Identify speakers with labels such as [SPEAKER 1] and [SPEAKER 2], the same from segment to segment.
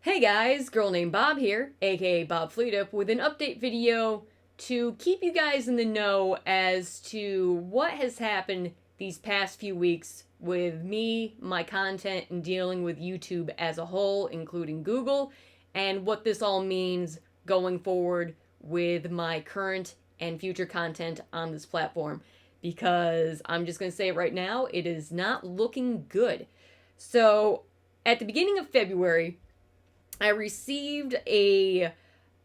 [SPEAKER 1] Hey guys, girl named Bob here, aka bobfleadip, with an update video to keep you guys in the know as to what has happened these past few weeks with me, my content, and dealing with YouTube as a whole, including Google, and what this all means going forward with my current and future content on this platform. Because I'm just going to say it right now, it is not looking good. So, at the beginning of February, I received a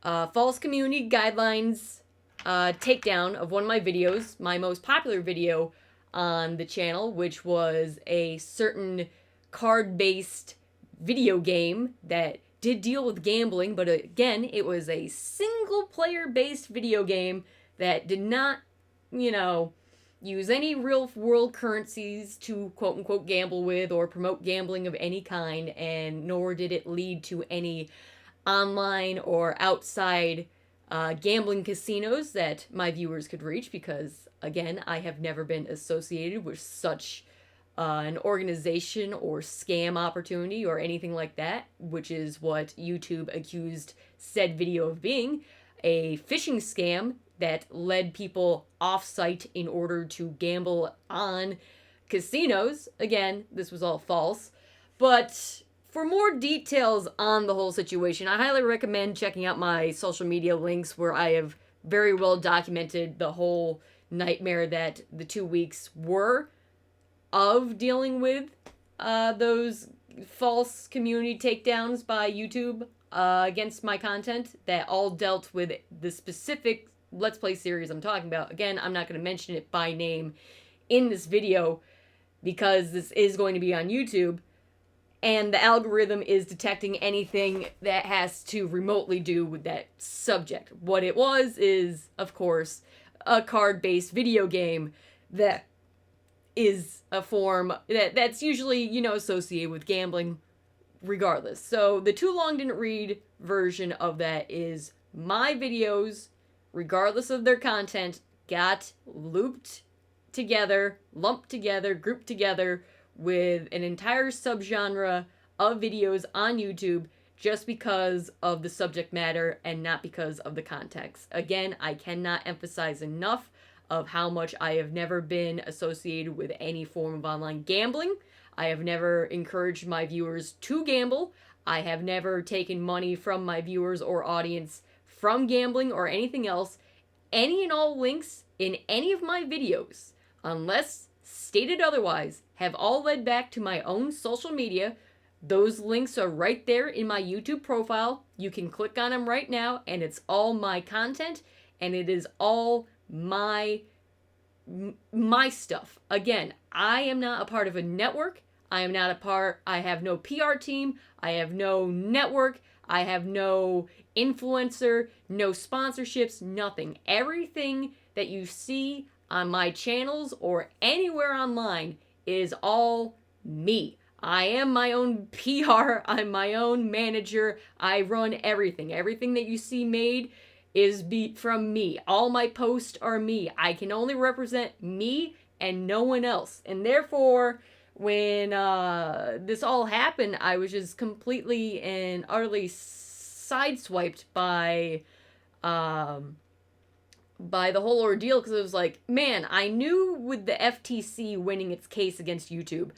[SPEAKER 1] false community guidelines takedown of one of my videos, my most popular video on the channel, which was a certain card based video game that did deal with gambling, but again, it was a single player based video game that did not, you know, use any real world currencies to quote unquote gamble with or promote gambling of any kind, and nor did it lead to any online or outside gambling casinos that my viewers could reach because, again, I have never been associated with such an organization or scam opportunity or anything like that, which is what YouTube accused said video of being, a phishing scam that led people off site in order to gamble on casinos. Again, this was all false. But for more details on the whole situation, I highly recommend checking out my social media links where I have very well documented the whole nightmare that the 2 weeks were of dealing with those false community takedowns by YouTube against my content that all dealt with the specific Let's Play series I'm talking about. Again, I'm not going to mention it by name in this video because this is going to be on YouTube, and the algorithm is detecting anything that has to remotely do with that subject. What it was is, of course, a card-based video game that is a form that's usually, associated with gambling regardless. So the too long didn't read version of that is my videos, regardless of their content, got lumped together, grouped together with an entire subgenre of videos on YouTube just because of the subject matter and not because of the context. Again, I cannot emphasize enough of how much I have never been associated with any form of online gambling. I have never encouraged my viewers to gamble. I have never taken money from my viewers or audience from gambling or anything else. Any and all links in any of my videos, unless stated otherwise, have all led back to my own social media. Those links are right there in my YouTube profile. You can click on them right now, and it's all my content, and it is all my stuff. Again, I am not a part of a network. I have no PR team. I have no network. I have no influencer, no sponsorships, nothing. Everything that you see on my channels or anywhere online is all me. I am my own PR. I'm my own manager. I run everything. Everything that you see made is from me. All my posts are me. I can only represent me and no one else. And therefore, when this all happened, I was just completely and utterly sideswiped by the whole ordeal, because it was like, man, I knew with the FTC winning its case against YouTube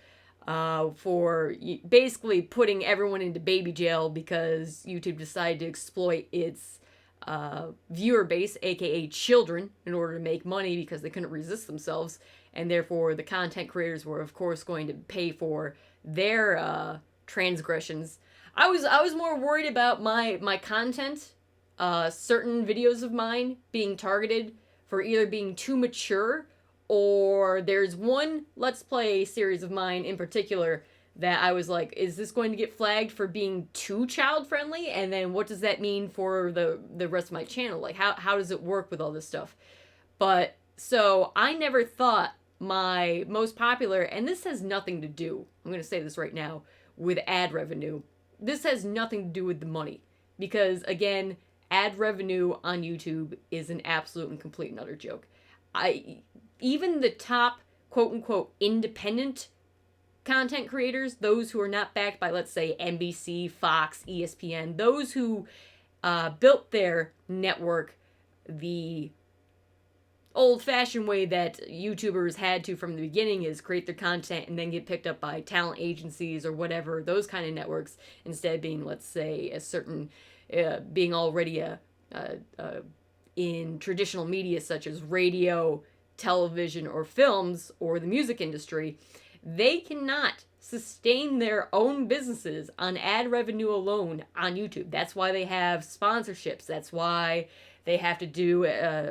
[SPEAKER 1] for basically putting everyone into baby jail because YouTube decided to exploit its viewer base, aka children, in order to make money because they couldn't resist themselves, and therefore the content creators were of course going to pay for their transgressions. I was more worried about my content, certain videos of mine being targeted for either being too mature, or there's one Let's Play series of mine in particular that I was like, is this going to get flagged for being too child friendly? And then what does that mean for the rest of my channel? Like, how does it work with all this stuff? But so I never thought my most popular, and this has nothing to do, I'm going to say this right now, with ad revenue. This has nothing to do with the money, because again, ad revenue on YouTube is an absolute and complete and utter joke. Even the top quote unquote independent content creators, those who are not backed by, let's say, NBC, Fox, ESPN, those who built their network the old-fashioned way that YouTubers had to from the beginning, is create their content and then get picked up by talent agencies or whatever, those kind of networks, instead of being, let's say, a certain, being already in traditional media such as radio, television, or films, or the music industry. They cannot sustain their own businesses on ad revenue alone on YouTube. That's why they have sponsorships. That's why they have to do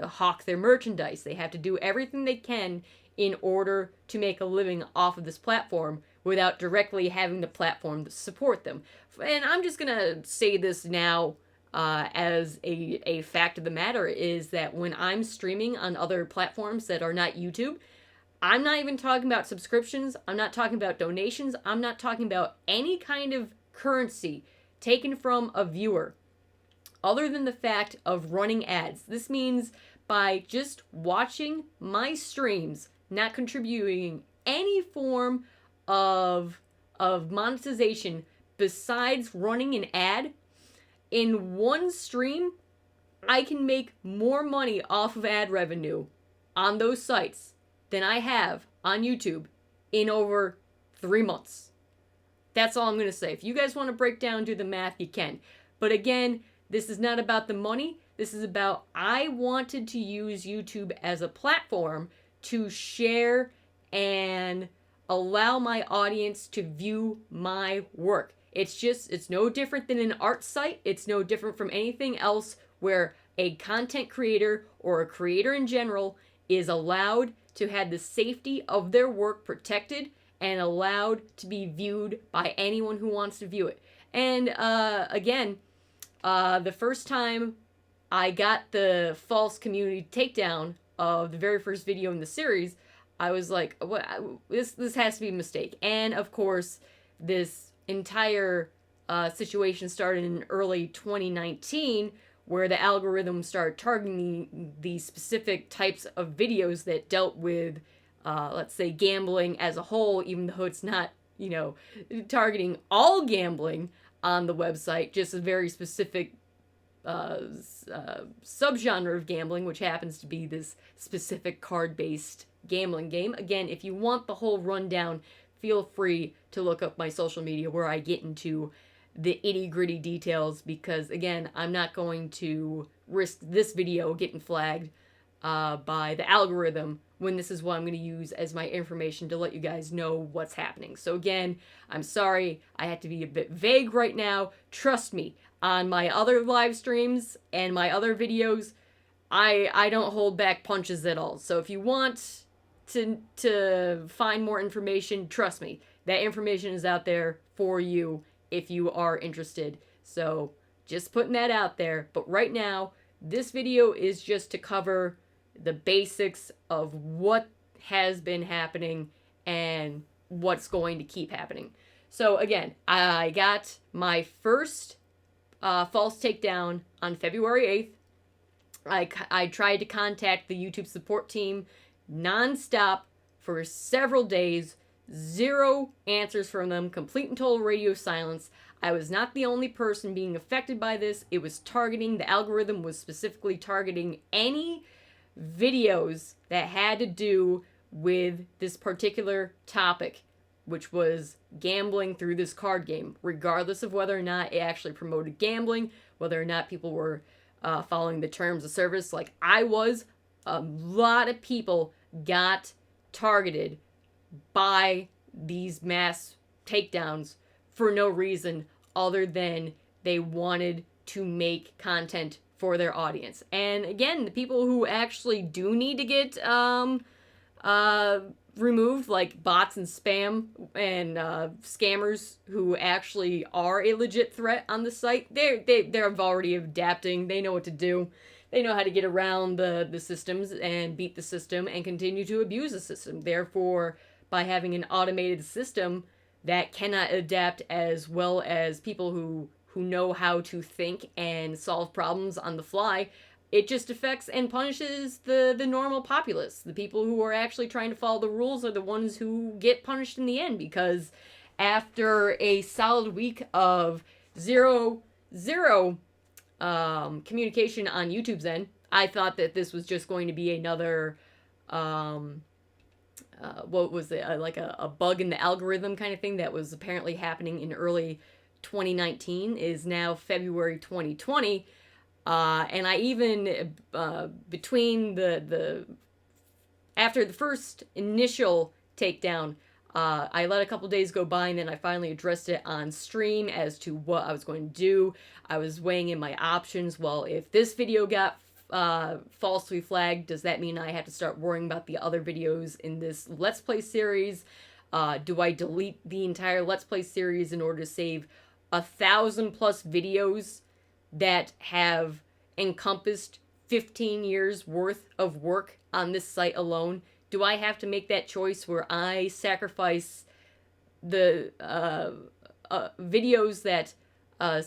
[SPEAKER 1] hawk their merchandise. They have to do everything they can in order to make a living off of this platform without directly having the platform support them. And I'm just gonna say this now as a fact of the matter, is that when I'm streaming on other platforms that are not YouTube, I'm not even talking about subscriptions. I'm not talking about donations. I'm not talking about any kind of currency taken from a viewer other than the fact of running ads. This means by just watching my streams, not contributing any form of monetization besides running an ad, in one stream, I can make more money off of ad revenue on those sites than I have on YouTube in over 3 months. That's all I'm going to say. If you guys want to break down, do the math, you can. But again, this is not about the money. This is about, I wanted to use YouTube as a platform to share and allow my audience to view my work. It's no different than an art site. It's no different from anything else where a content creator or a creator in general is allowed to have the safety of their work protected and allowed to be viewed by anyone who wants to view it. And again, the first time I got the false community takedown of the very first video in the series, I was like, "What? This has to be a mistake." And of course, this entire situation started in early 2019, where the algorithm started targeting the specific types of videos that dealt with, let's say, gambling as a whole, even though it's not, targeting all gambling on the website, just a very specific subgenre of gambling, which happens to be this specific card-based gambling game. Again, if you want the whole rundown, feel free to look up my social media where I get into the itty-gritty details, because again, I'm not going to risk this video getting flagged by the algorithm when this is what I'm going to use as my information to let you guys know what's happening. So again, I'm sorry I had to be a bit vague right now. Trust me, on my other live streams and my other videos, I don't hold back punches at all. So if you want to find more information, trust me, that information is out there for you if you are interested. So just putting that out there. But right now, this video is just to cover the basics of what has been happening and what's going to keep happening. So again, I got my first false takedown on February 8th. I tried to contact the YouTube support team nonstop for several days. Zero answers from them. Complete and total radio silence. I was not the only person being affected by this. It was targeting, the algorithm was specifically targeting any videos that had to do with this particular topic, which was gambling through this card game, regardless of whether or not it actually promoted gambling, whether or not people were following the terms of service like I was. A lot of people got targeted by these mass takedowns for no reason other than they wanted to make content for their audience. And again, the people who actually do need to get removed, like bots and spam and scammers who actually are a legit threat on the site, they're already adapting. They know what to do. They know how to get around the systems and beat the system and continue to abuse the system. Therefore, by having an automated system that cannot adapt as well as people who know how to think and solve problems on the fly, it just affects and punishes the normal populace. The people who are actually trying to follow the rules are the ones who get punished in the end, because after a solid week of zero communication on YouTube's end, I thought that this was just going to be another what was it, like a bug in the algorithm kind of thing that was apparently happening in early 2019, is now February 2020. And I even, between the after the first initial takedown, I let a couple days go by, and then I finally addressed it on stream as to what I was going to do. I was weighing in my options. Well, if this video got falsely flagged, does that mean I have to start worrying about the other videos in this Let's Play series? Do I delete the entire Let's Play series in order to save 1,000+ videos that have encompassed 15 years worth of work on this site alone? Do I have to make that choice where I sacrifice the videos that a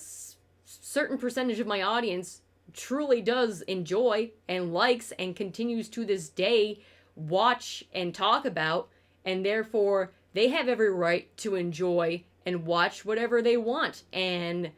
[SPEAKER 1] certain percentage of my audience truly does enjoy and likes and continues to this day watch and talk about, and therefore they have every right to enjoy and watch whatever they want? And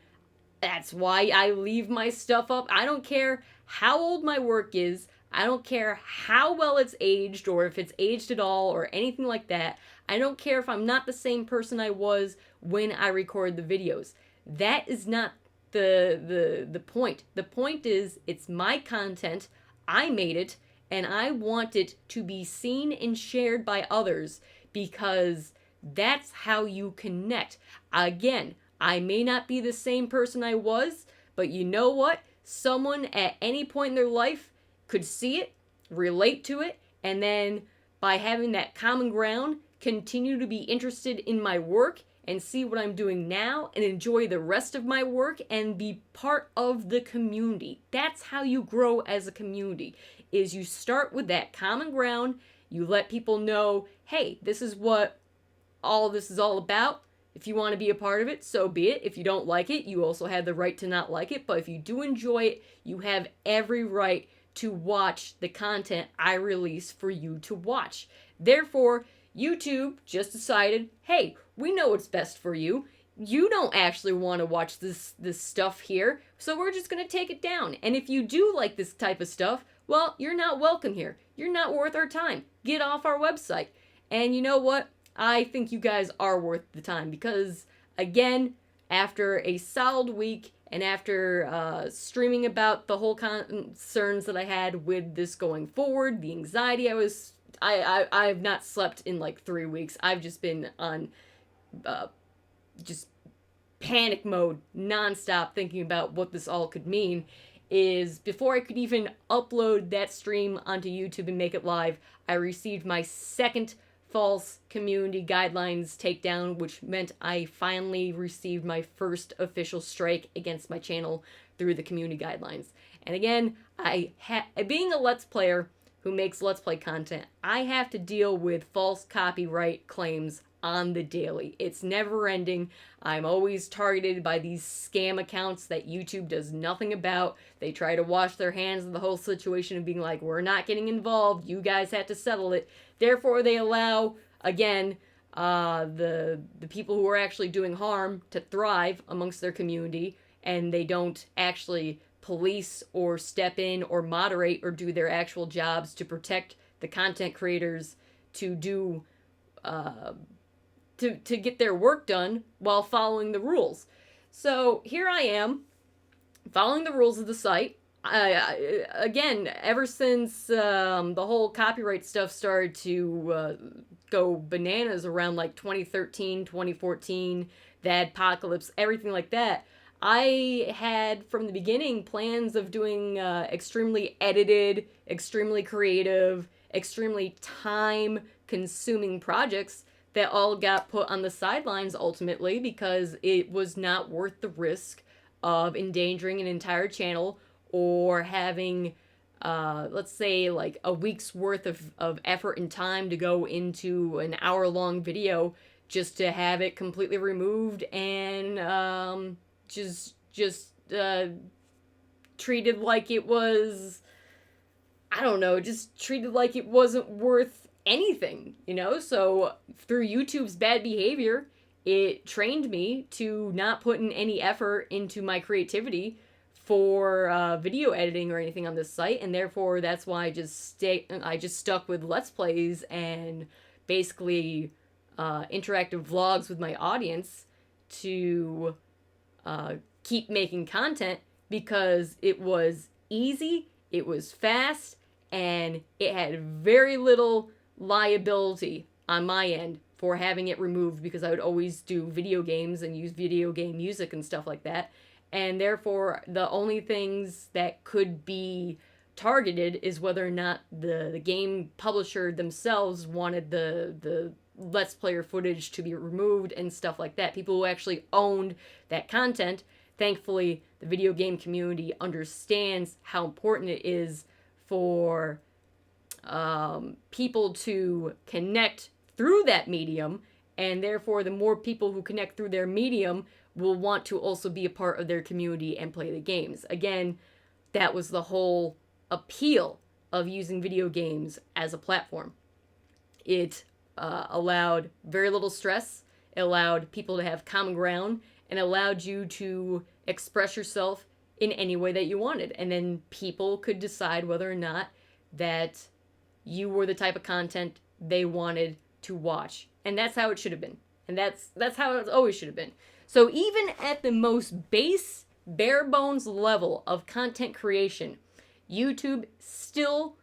[SPEAKER 1] that's why I leave my stuff up. I don't care how old my work is. I don't care how well it's aged, or if it's aged at all, or anything like that. I don't care if I'm not the same person I was when I record the videos. That is not the point. The point is, it's my content. I made it, and I want it to be seen and shared by others, because that's how you connect. Again, I may not be the same person I was, but you know what? Someone at any point in their life could see it, relate to it, and then by having that common ground, continue to be interested in my work and see what I'm doing now and enjoy the rest of my work and be part of the community. That's how you grow as a community, is you start with that common ground. You let people know, hey, this is what all this is all about. If you want to be a part of it, so be it. If you don't like it, you also have the right to not like it. But if you do enjoy it, you have every right to watch the content I release for you to watch. Therefore, YouTube just decided, hey, we know what's best for you. You don't actually want to watch this stuff here, so we're just going to take it down. And if you do like this type of stuff, well, you're not welcome here. You're not worth our time. Get off our website. And you know what? I think you guys are worth the time, because, again, after a solid week and after streaming about the whole concerns that I had with this going forward, the anxiety I have not slept in like 3 weeks. I've just been on just panic mode nonstop, thinking about what this all could mean. Is before I could even upload that stream onto YouTube and make it live, I received my second false community guidelines takedown, which meant I finally received my first official strike against my channel through the community guidelines. And again, being a Let's Player who makes Let's Play content, I have to deal with false copyright claims on the daily. It's never ending. I'm always targeted by these scam accounts that YouTube does nothing about. They try to wash their hands of the whole situation and being like, we're not getting involved. You guys have to settle it. Therefore, they allow, again, the people who are actually doing harm to thrive amongst their community, and they don't actually police or step in or moderate or do their actual jobs to protect the content creators to do to get their work done while following the rules. So here I am, following the rules of the site. Again, ever since the whole copyright stuff started to go bananas around like 2013, 2014, the adpocalypse, everything like that, I had from the beginning plans of doing extremely edited, extremely creative, extremely time-consuming projects that all got put on the sidelines ultimately, because it was not worth the risk of endangering an entire channel or having, let's say, like a week's worth of effort and time to go into an hour-long video just to have it completely removed and just treated like it was, I don't know, just treated like it wasn't worth anything, you know? So through YouTube's bad behavior, it trained me to not put in any effort into my creativity for video editing or anything on this site, and therefore that's why I just stuck with Let's Plays and basically interactive vlogs with my audience to keep making content, because it was easy, it was fast, and it had very little liability on my end for having it removed, because I would always do video games and use video game music and stuff like that. And therefore, the only things that could be targeted is whether or not the game publisher themselves wanted the Let's Player footage to be removed and stuff like that. People who actually owned that content. Thankfully, the video game community understands how important it is for people to connect through that medium, and therefore the more people who connect through their medium will want to also be a part of their community and play the games. Again, that was the whole appeal of using video games as a platform. It allowed very little stress, it allowed people to have common ground, and allowed you to express yourself in any way that you wanted. And then people could decide whether or not that you were the type of content they wanted to watch. And that's how it should have been. And that's how it always should have been. So even at the most base, bare bones level of content creation, YouTube still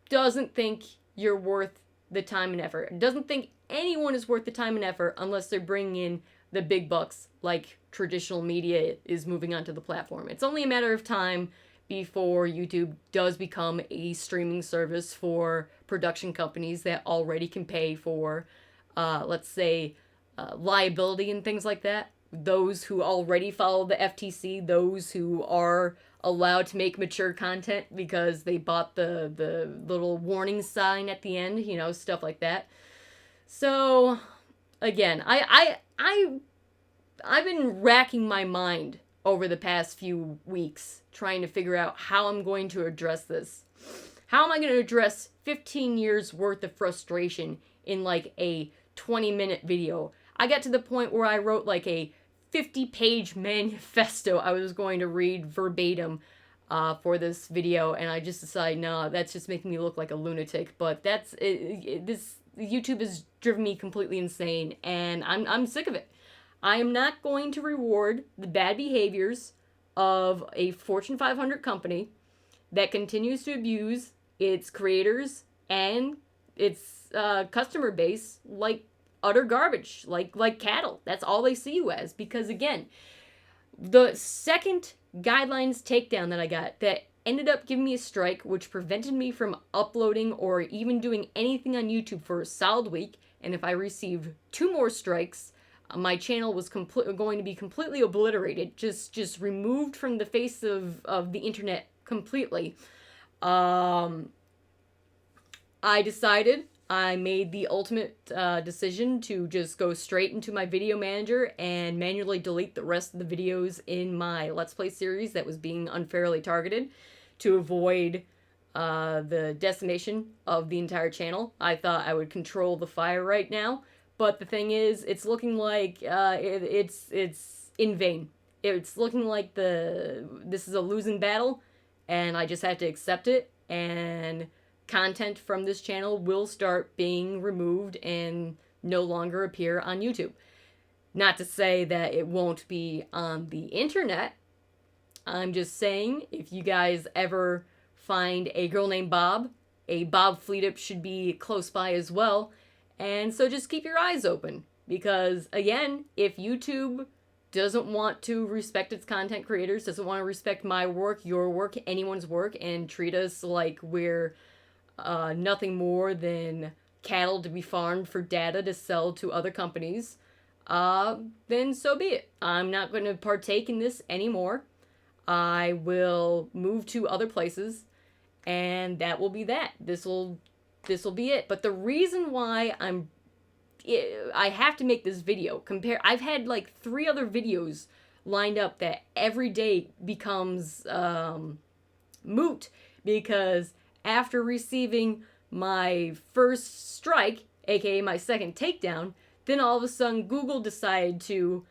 [SPEAKER 1] doesn't think you're worth the time and effort. It doesn't think anyone is worth the time and effort unless they're bringing in the big bucks like traditional media is moving onto the platform. It's only a matter of time before YouTube does become a streaming service for production companies that already can pay for, let's say, liability and things like that. Those who already follow the FTC, those who are allowed to make mature content because they bought the little warning sign at the end, you know, stuff like that. So, again, I've been racking my mind over the past few weeks trying to figure out how I'm going to address this. How am I going to address 15 years worth of frustration in like a 20-minute video? I got to the point where I wrote like a 50-page manifesto I was going to read verbatim for this video, and I just decided, no, that's just making me look like a lunatic. But that's this YouTube has driven me completely insane, and I'm sick of it. I am not going to reward the bad behaviors of a Fortune 500 company that continues to abuse its creators and its customer base like utter garbage, like cattle. That's all they see you as. Because again, the second guidelines takedown that I got that ended up giving me a strike, which prevented me from uploading or even doing anything on YouTube for a solid week, and if I received 2 more strikes, my channel was going to be completely obliterated, just removed from the face of the internet completely. I made the ultimate decision to just go straight into my video manager and manually delete the rest of the videos in my Let's Play series that was being unfairly targeted to avoid the decimation of the entire channel. I thought I would control the fire right now, but the thing is, it's looking like it's in vain. It's looking like this is a losing battle, and I just have to accept it, and content from this channel will start being removed and no longer appear on YouTube. Not to say that it won't be on the internet. I'm just saying, if you guys ever find a girl named Bob, a bobfleadip should be close by as well. And so just keep your eyes open, because again, if YouTube doesn't want to respect its content creators, doesn't want to respect my work, your work, anyone's work, and treat us like we're nothing more than cattle to be farmed for data to sell to other companies, then so be it. I'm not going to partake in this anymore. I will move to other places, and that will be that. This will be it. But the reason why I have to make this video, I've had like 3 other videos lined up that every day becomes moot, because after receiving my first strike, aka my second takedown, then all of a sudden Google decided to,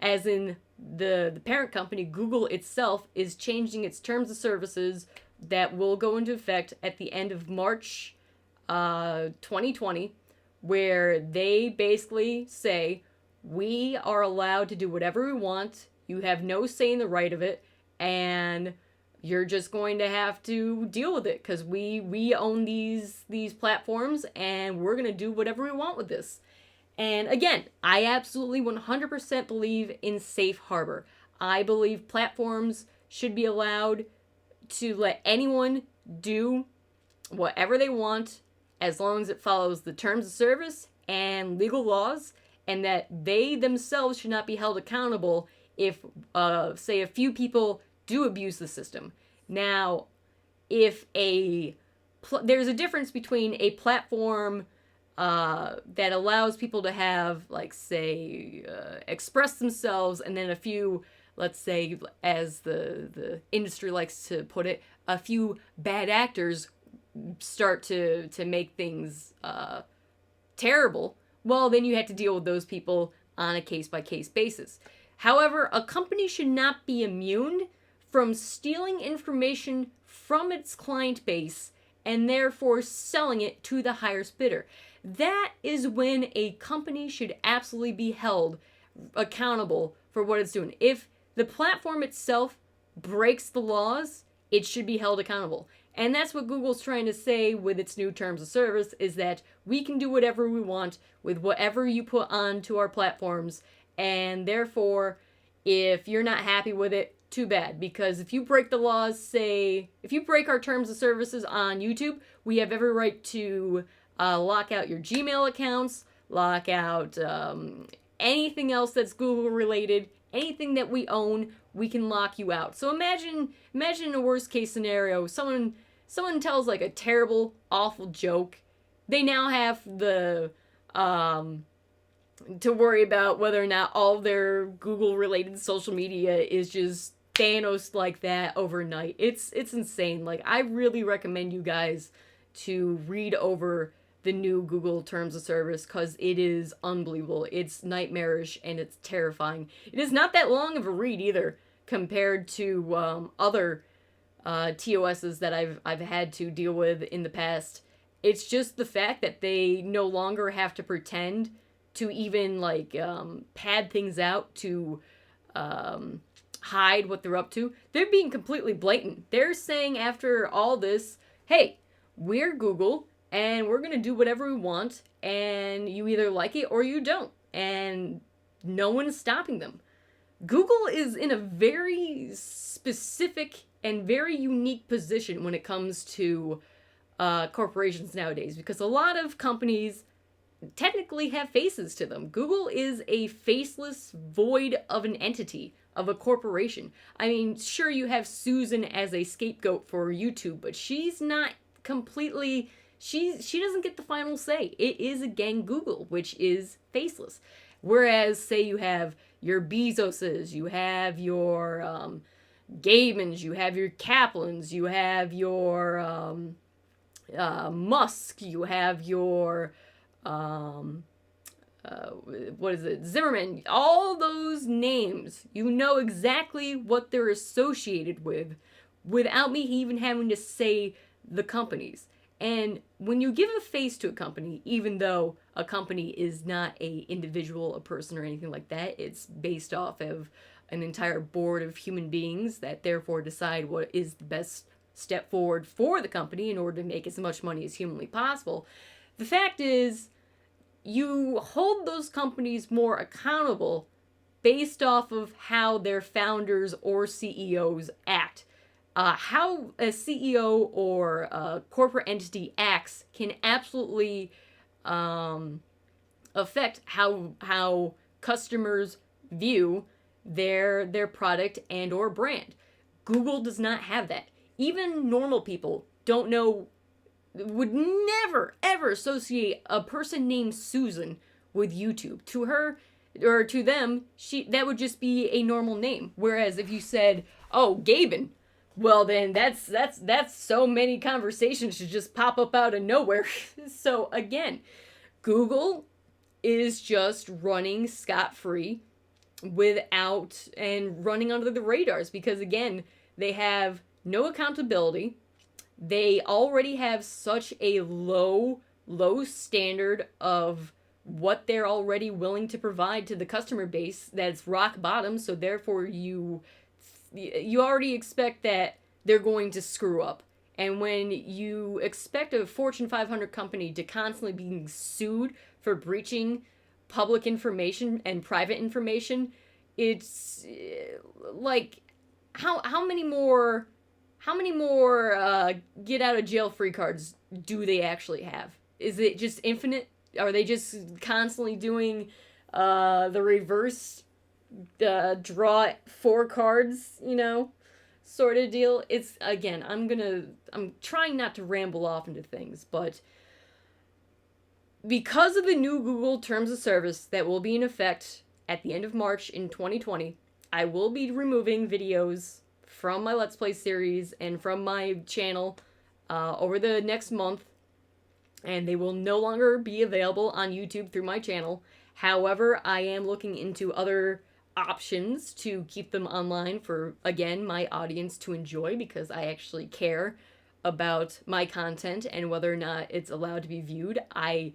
[SPEAKER 1] as in the parent company, Google itself, is changing its terms of services that will go into effect at the end of March 2020, where they basically say, we are allowed to do whatever we want, you have no say in the right of it, and you're just going to have to deal with it, because we own these platforms, and we're going to do whatever we want with this. And again, I absolutely 100% believe in safe harbor. I believe platforms should be allowed to let anyone do whatever they want, as long as it follows the terms of service and legal laws, and that they themselves should not be held accountable if, say, a few people do abuse the system. Now, if there's a difference between a platform that allows people to have, like, say, express themselves, and then a few, let's say, as the industry likes to put it, a few bad actors start to make things terrible, well, then you have to deal with those people on a case-by-case basis. However, a company should not be immune from stealing information from its client base and therefore selling it to the highest bidder. That is when a company should absolutely be held accountable for what it's doing. If the platform itself breaks the laws, it should be held accountable. And that's what Google's trying to say with its new terms of service, is that we can do whatever we want with whatever you put onto our platforms, and therefore, if you're not happy with it, too bad. Because if you break the laws, say, if you break our terms of services on YouTube, we have every right to lock out your Gmail accounts, lock out anything else that's Google related, anything that we own, we can lock you out. So imagine a worst case scenario, someone tells like a terrible, awful joke. They now have the to worry about whether or not all their Google related social media is just Thanos like that overnight. It's insane. Like, I really recommend you guys to read over the new Google terms of service, because it is unbelievable. It's nightmarish and it's terrifying. It is not that long of a read either, compared to other TOSs that I've had to deal with in the past. It's just the fact that they no longer have to pretend to even like pad things out to hide what they're up to. They're being completely blatant. They're saying after all this, hey, we're Google and we're gonna do whatever we want, and you either like it or you don't, and no one's stopping them. Google is in a very specific and very unique position when it comes to corporations nowadays, because a lot of companies technically have faces to them. Google is a faceless void of an entity, of a corporation. I mean, sure, you have Susan as a scapegoat for YouTube, but she's not completely, she doesn't get the final say. It is again Google, which is faceless. Whereas, say you have your Bezoses, you have your Gabens, you have your Kaplans, you have your Musk, you have your Zimmerman, all those names, you know exactly what they're associated with without me even having to say the companies. And when you give a face to a company, even though a company is not a individual, a person, or anything like that, it's based off of an entire board of human beings that therefore decide what is the best step forward for the company in order to make as much money as humanly possible. The fact is, you hold those companies more accountable based off of how their founders or CEOs act. How a CEO or a corporate entity acts can absolutely affect how customers view their product and or brand. Google does not have that. Even normal people don't know, would never ever associate a person named Susan with YouTube. To her, or to them, that would just be a normal name. Whereas if you said, "Oh, Gaben," well then that's so many conversations should just pop up out of nowhere. So again, Google is just running scot-free without and running under the radars because again, they have no accountability. They already have such a low standard of what they're already willing to provide to the customer base that's rock bottom, so therefore you already expect that they're going to screw up. And when you expect a Fortune 500 company to constantly be sued for breaching public information and private information, it's like how many more get out of jail free cards do they actually have? Is it just infinite? Are they just constantly doing the reverse draw 4 cards, sort of deal? It's, again, I'm trying not to ramble off into things, but because of the new Google Terms of Service that will be in effect at the end of March in 2020, I will be removing videos from my Let's Play series and from my channel over the next month, and they will no longer be available on YouTube through my channel. However, I am looking into other options to keep them online for, again, my audience to enjoy, because I actually care about my content and whether or not it's allowed to be viewed. I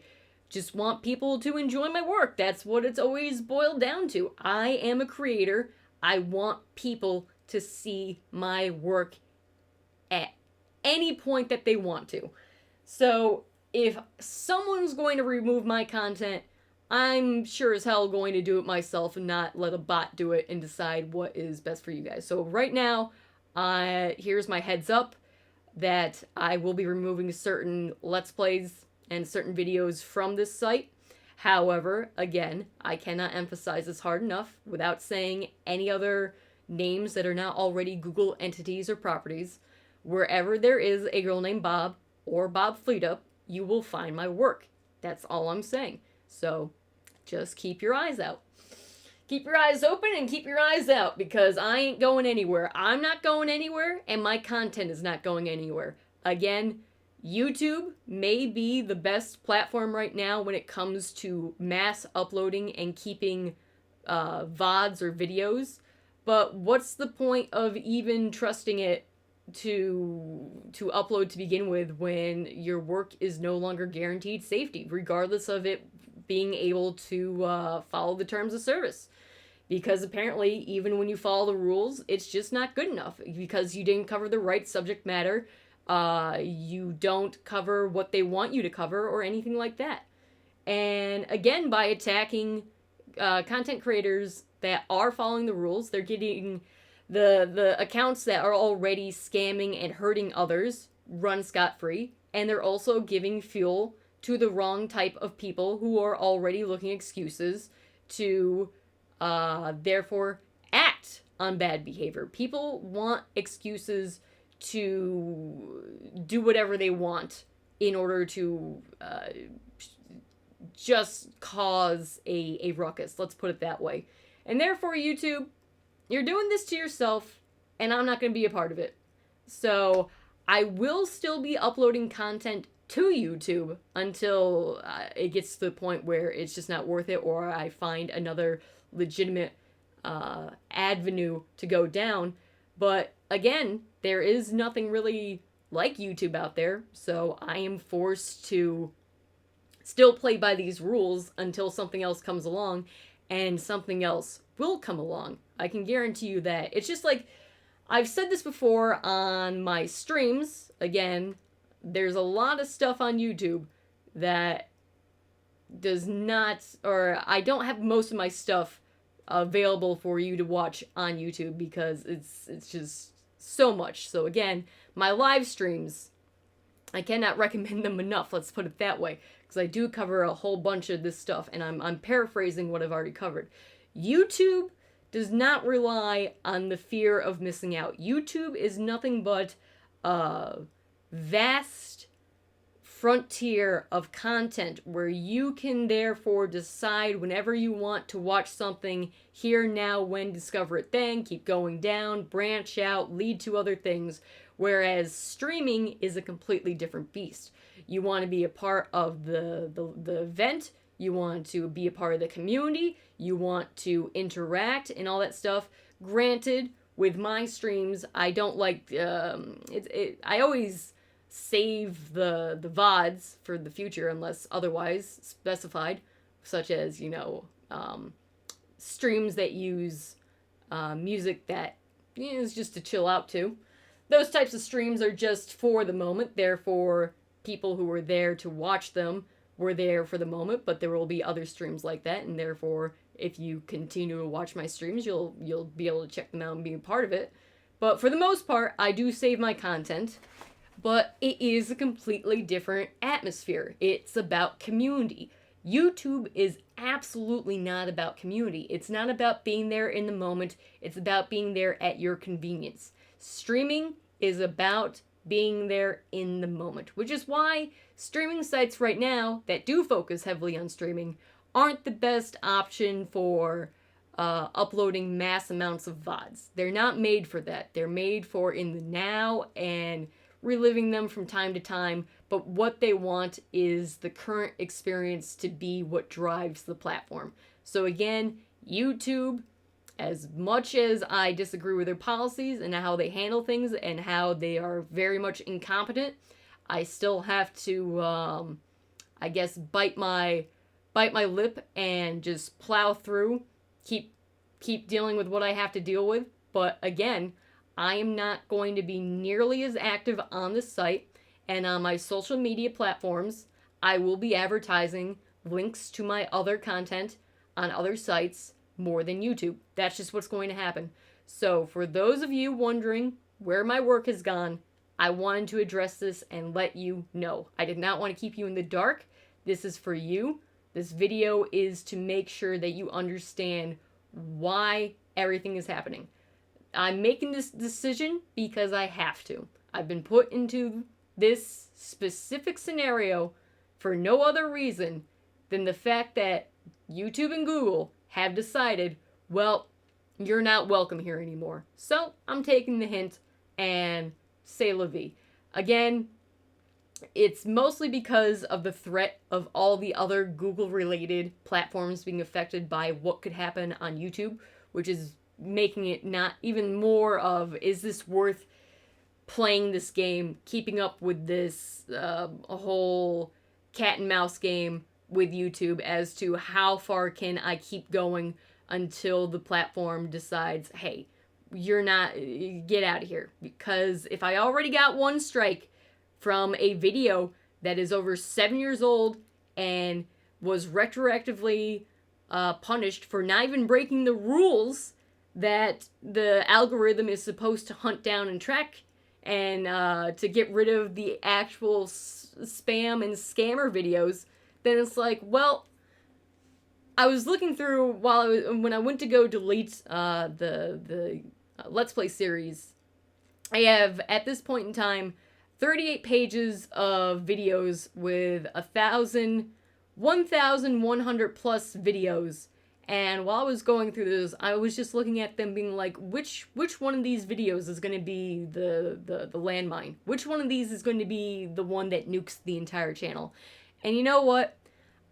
[SPEAKER 1] just want people to enjoy my work. That's what it's always boiled down to. I am a creator. I want people to see my work at any point that they want to. So if someone's going to remove my content, I'm sure as hell going to do it myself and not let a bot do it and decide what is best for you guys. So right now, here's my heads up that I will be removing certain Let's Plays and certain videos from this site. However, again, I cannot emphasize this hard enough without saying any other names that are not already Google entities or properties. Wherever there is a girl named Bob or bobfleadip, you will find my work. That's all I'm saying. So just keep your eyes out. Keep your eyes open and keep your eyes out, because I ain't going anywhere. I'm not going anywhere, and my content is not going anywhere. Again, YouTube may be the best platform right now when it comes to mass uploading and keeping VODs or videos, but what's the point of even trusting it to upload to begin with when your work is no longer guaranteed safety, regardless of it being able to follow the terms of service? Because apparently, even when you follow the rules, it's just not good enough, because you didn't cover the right subject matter. You don't cover what they want you to cover or anything like that. And again, by attacking content creators that are following the rules, they're getting the accounts that are already scamming and hurting others run scot-free, and they're also giving fuel to the wrong type of people who are already looking excuses to therefore act on bad behavior. People want excuses to do whatever they want in order to just cause a ruckus. Let's put it that way. And therefore, YouTube, you're doing this to yourself, and I'm not going to be a part of it. So I will still be uploading content to YouTube until it gets to the point where it's just not worth it, or I find another legitimate avenue to go down. But again, there is nothing really like YouTube out there, so I am forced to still play by these rules until something else comes along, and something else will come along. I can guarantee you that. It's just like, I've said this before on my streams. Again, there's a lot of stuff on YouTube that does not, or I don't have most of my stuff available for you to watch on YouTube because it's just so much. So again, my live streams, I cannot recommend them enough, let's put it that way, because I do cover a whole bunch of this stuff, and I'm paraphrasing what I've already covered. YouTube does not rely on the fear of missing out. YouTube is nothing but vast frontier of content where you can therefore decide whenever you want to watch something, here, now, when, discover it then, keep going down, branch out, lead to other things. Whereas streaming is a completely different beast. You want to be a part of the event, you want to be a part of the community, you want to interact and all that stuff. Granted, with my streams, I don't like, I always save the VODs for the future unless otherwise specified, such as, streams that use music that is just to chill out to. Those types of streams are just for the moment, therefore people who were there to watch them were there for the moment, but there will be other streams like that, and therefore if you continue to watch my streams, you'll be able to check them out and be a part of it. But for the most part, I do save my content, but it is a completely different atmosphere. It's about community. YouTube is absolutely not about community. It's not about being there in the moment. It's about being there at your convenience. Streaming is about being there in the moment, which is why streaming sites right now that do focus heavily on streaming aren't the best option for uploading mass amounts of VODs. They're not made for that. They're made for in the now and reliving them from time to time, but what they want is the current experience to be what drives the platform. So again, YouTube, as much as I disagree with their policies and how they handle things and how they are very much incompetent, I still have to, I guess, bite my lip and just plow through, keep dealing with what I have to deal with. But again, I am not going to be nearly as active on the site, and on my social media platforms, I will be advertising links to my other content on other sites more than YouTube. That's just what's going to happen. So for those of you wondering where my work has gone, I wanted to address this and let you know. I did not want to keep you in the dark. This is for you. This video is to make sure that you understand why everything is happening. I'm making this decision because I have to. I've been put into this specific scenario for no other reason than the fact that YouTube and Google have decided, well, you're not welcome here anymore. So I'm taking the hint and c'est la vie. Again, it's mostly because of the threat of all the other Google-related platforms being affected by what could happen on YouTube, which is making it not even more of, is this worth playing this game, keeping up with this a whole cat and mouse game with YouTube as to how far can I keep going until the platform decides, hey, you're not, get out of here. Because if I already got one strike from a video that is over 7 years old and was retroactively punished for not even breaking the rules that the algorithm is supposed to hunt down and track, and to get rid of the actual spam and scammer videos, then it's like, well, I was looking through when I went to go delete the Let's Play series. I have, at this point in time, 38 pages of videos with 1,100 plus videos. And while I was going through this, I was just looking at them being like, which one of these videos is going to be the landmine? Which one of these is going to be the one that nukes the entire channel? And you know what?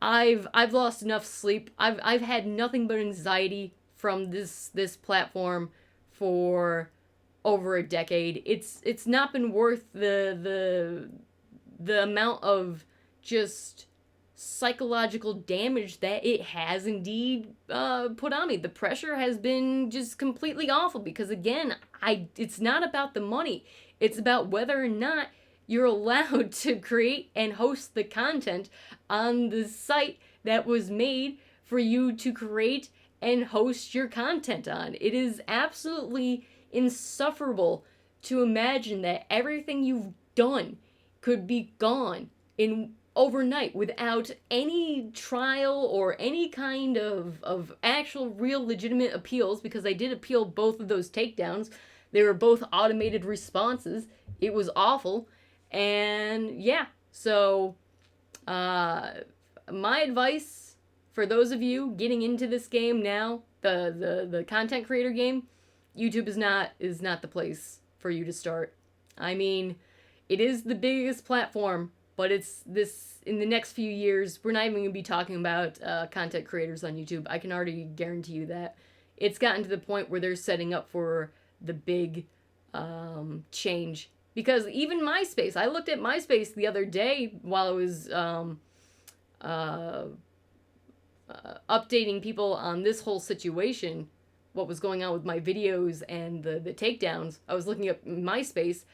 [SPEAKER 1] I've lost enough sleep. I've had nothing but anxiety from this platform for over a decade. It's not been worth the amount of just psychological damage that it has indeed put on me. The pressure has been just completely awful because, again, it's not about the money. It's about whether or not you're allowed to create and host the content on the site that was made for you to create and host your content on. It is absolutely insufferable to imagine that everything you've done could be gone in overnight without any trial or any kind of actual real legitimate appeals, because I did appeal both of those takedowns. They were both automated responses. It was awful. And yeah, so My advice for those of you getting into this game now, the content creator game, YouTube is not the place for you to start. I mean, it is the biggest platform, but it's this in the next few years, we're not even going to be talking about content creators on YouTube. I can already guarantee you that. It's gotten to the point where they're setting up for the big change. Because even MySpace, I looked at MySpace the other day while I was updating people on this whole situation, what was going on with my videos and the takedowns. I was looking up MySpace.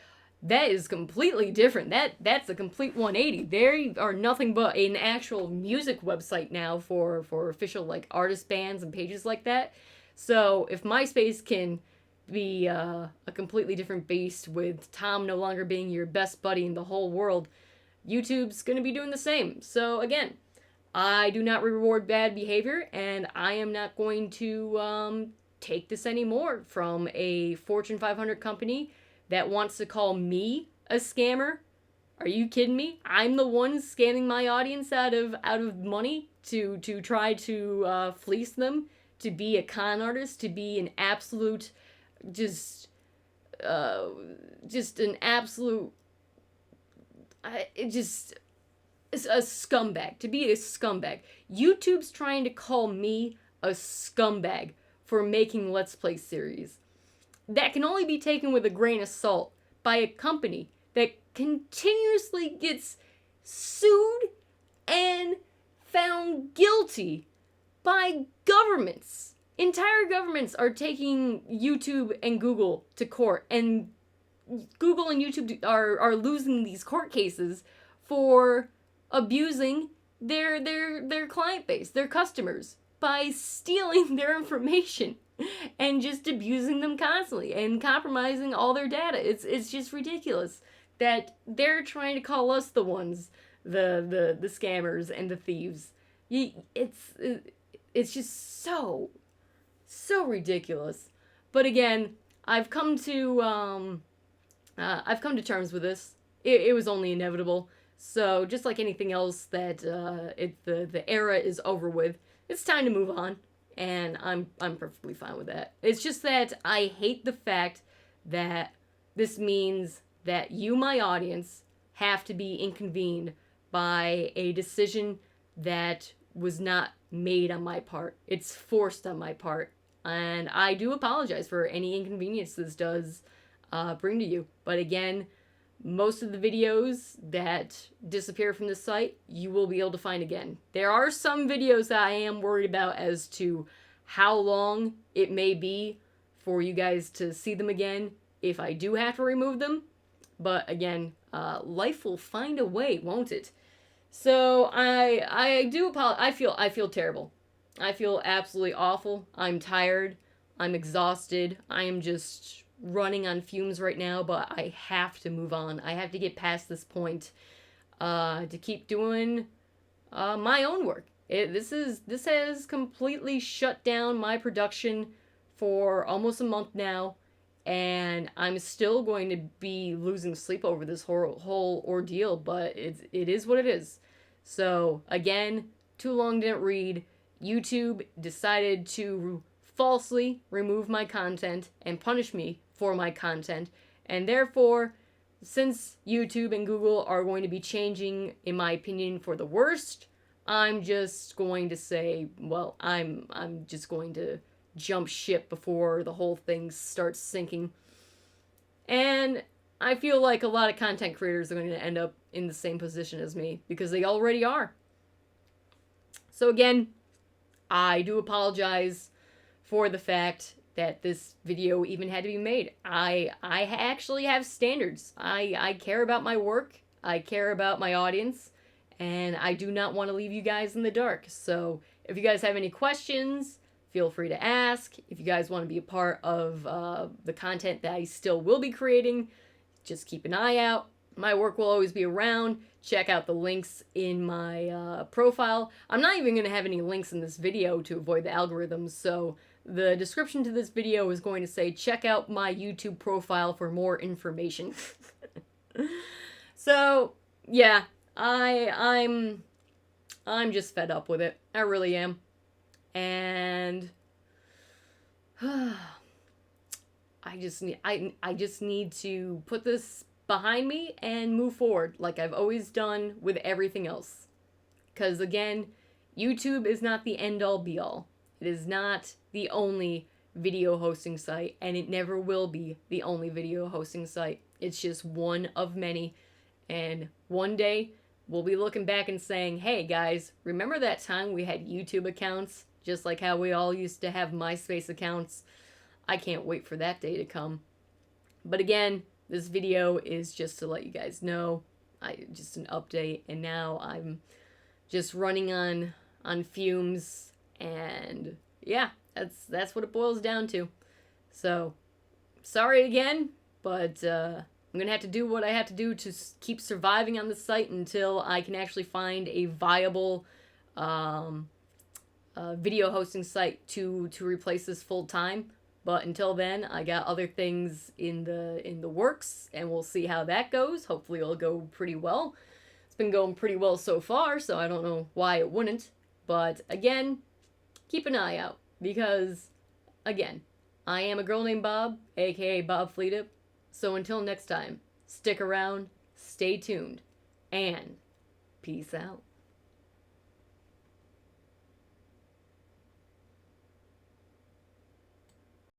[SPEAKER 1] That is completely different. That's a complete 180. They are nothing but an actual music website now for official like artist bands and pages like that. So if MySpace can be a completely different beast with Tom no longer being your best buddy in the whole world, YouTube's gonna be doing the same. So again, I do not reward bad behavior, and I am not going to take this anymore from a Fortune 500 company that wants to call me a scammer. Are you kidding me? I'm the one scamming my audience out of money to try to fleece them, to be a con artist, to be an absolute just an absolute it's a scumbag. To be a scumbag. YouTube's trying to call me a scumbag for making Let's Play series. That can only be taken with a grain of salt by a company that continuously gets sued and found guilty by governments. Entire governments are taking YouTube and Google to court, and Google and YouTube are losing these court cases for abusing their client base, their customers, by stealing their information and just abusing them constantly and compromising all their data. It's just ridiculous that they're trying to call us the ones, the scammers and the thieves. It's just so ridiculous. But again, I've come to terms with this. It was only inevitable. So just like anything else that the era is over with, it's time to move on, and I'm perfectly fine with that. It's just that I hate the fact that this means that you, my audience, have to be inconvened by a decision that was not made on my part. It's forced on my part, and I do apologize for any inconvenience this does bring to you. But again, most of the videos that disappear from this site, you will be able to find again. There are some videos that I am worried about as to how long it may be for you guys to see them again if I do have to remove them. But again, life will find a way, won't it? So I do apologize. I feel terrible. I feel absolutely awful. I'm tired. I'm exhausted. I am just running on fumes right now, but I have to move on. I have to get past this point to keep doing my own work. This has completely shut down my production for almost a month now, and I'm still going to be losing sleep over this whole ordeal, but it is what it is. So again, too long didn't read. YouTube decided to falsely remove my content and punish me for my content, and therefore, since YouTube and Google are going to be changing, in my opinion, for the worst, I'm just going to say, well, I'm just going to jump ship before the whole thing starts sinking. And I feel like a lot of content creators are going to end up in the same position as me, because they already are. So again, I do apologize for the fact that this video even had to be made. I actually have standards. I care about my work. I care about my audience. And I do not want to leave you guys in the dark. So if you guys have any questions, feel free to ask. If you guys want to be a part of the content that I still will be creating, just keep an eye out. My work will always be around. Check out the links in my profile. I'm not even going to have any links in this video to avoid the algorithms, so the description to this video is going to say, check out my YouTube profile for more information. So, yeah, I'm just fed up with it. I really am. And I just need to put this behind me and move forward like I've always done with everything else. Cuz again, YouTube is not the end all be all. It is not the only video hosting site, and it never will be the only video hosting site. It's just one of many, and one day we'll be looking back and saying, "Hey guys, remember that time we had YouTube accounts just like how we all used to have MySpace accounts?" I can't wait for that day to come. But again, this video is just to let you guys know, just an update, and now I'm just running on fumes, and yeah, that's what it boils down to. So, sorry again, but I'm gonna have to do what I have to do to keep surviving on the site until I can actually find a viable video hosting site to replace this full time. But until then, I got other things in the works, and we'll see how that goes. Hopefully, it'll go pretty well. It's been going pretty well so far, so I don't know why it wouldn't. But again, keep an eye out, because again, I am a girl named Bob, aka Bob Fleadip. So until next time, stick around, stay tuned, and peace out.